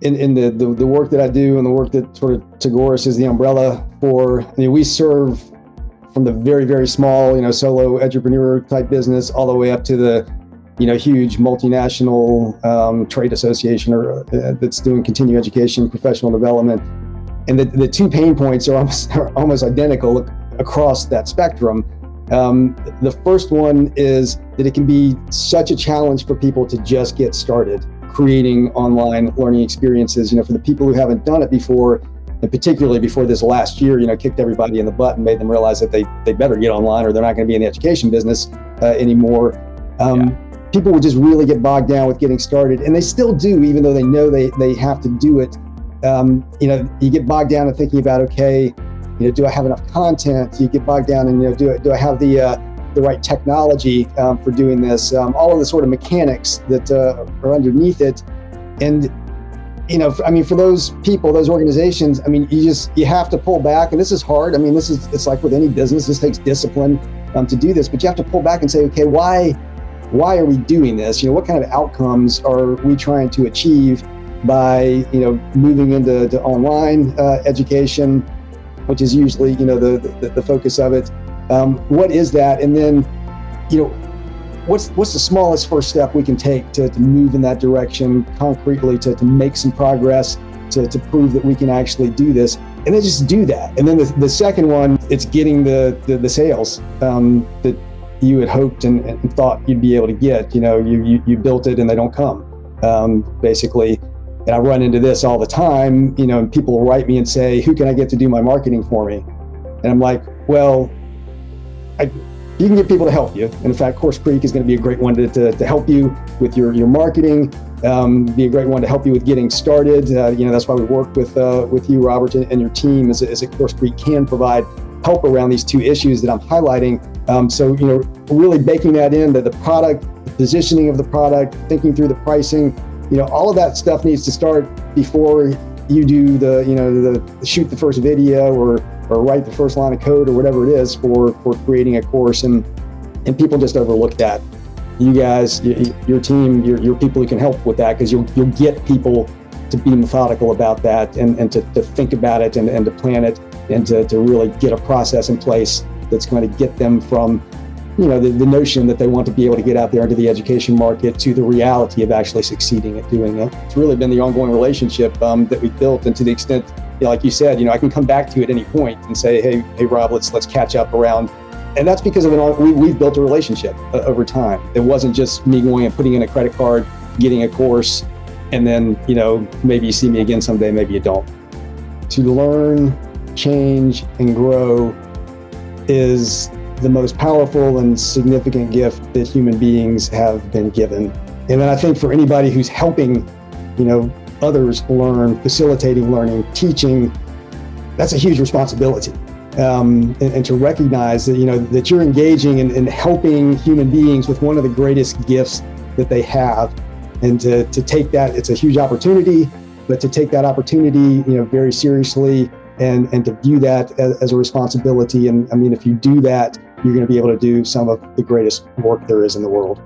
in the work that I do and the work that sort of Tagoras is the umbrella for, we serve from the very, very small, solo entrepreneur type business all the way up to the, huge multinational trade association or that's doing continuing education, professional development. And the two pain points are almost identical across that spectrum. The first one is that it can be such a challenge for people to just get started creating online learning experiences, for the people who haven't done it before, and particularly before this last year, kicked everybody in the butt and made them realize that they better get online or they're not going to be in the education business anymore. People would just really get bogged down with getting started, and they still do, even though they know they have to do it. You get bogged down in thinking about, okay, do I have enough content? You get bogged down in, do I have the right technology for doing this? All of the sort of mechanics that are underneath it. And, for those people, those organizations, you have to pull back, and this is hard. It's like with any business, this takes discipline to do this, but you have to pull back and say, okay, why are we doing this? What kind of outcomes are we trying to achieve by, moving into online education, which is usually, the focus of it. What is that? And then, what's the smallest first step we can take to move in that direction concretely, to make some progress, to prove that we can actually do this, and then just do that. And then the second one, it's getting the sales that you had hoped and thought you'd be able to get. You built it and they don't come, basically. And I run into this all the time, and people will write me and say, who can I get to do my marketing for me? And I'm like, well, you can get people to help you. And in fact, CourseCREEK is going to be a great one to help you with your marketing, be a great one to help you with getting started. That's why we work with you, Robert, and your team, as CourseCREEK can provide help around these two issues that I'm highlighting. So, really baking that in, the product, the positioning of the product, thinking through the pricing, all of that stuff needs to start before you do the shoot the first video or write the first line of code or whatever it is for creating a course. And people just overlook that. You guys, your team, your people who can help with that, because you'll get people to be methodical about that and to think about it and to plan it and to really get a process in place that's going to get them from the notion that they want to be able to get out there into the education market to the reality of actually succeeding at doing it. It's really been the ongoing relationship that we've built, and to the extent, like you said, I can come back to you at any point and say, hey Rob, let's catch up around. And that's because of we've built a relationship over time. It wasn't just me going and putting in a credit card, getting a course, and then maybe you see me again someday, maybe you don't. To learn, change, and grow is the most powerful and significant gift that human beings have been given. And then I think for anybody who's helping, others learn, facilitating learning, teaching, that's a huge responsibility. And to recognize that, that you're engaging in helping human beings with one of the greatest gifts that they have. And to take that, it's a huge opportunity, but to take that opportunity, very seriously and to view that as a responsibility. And if you do that, you're going to be able to do some of the greatest work there is in the world.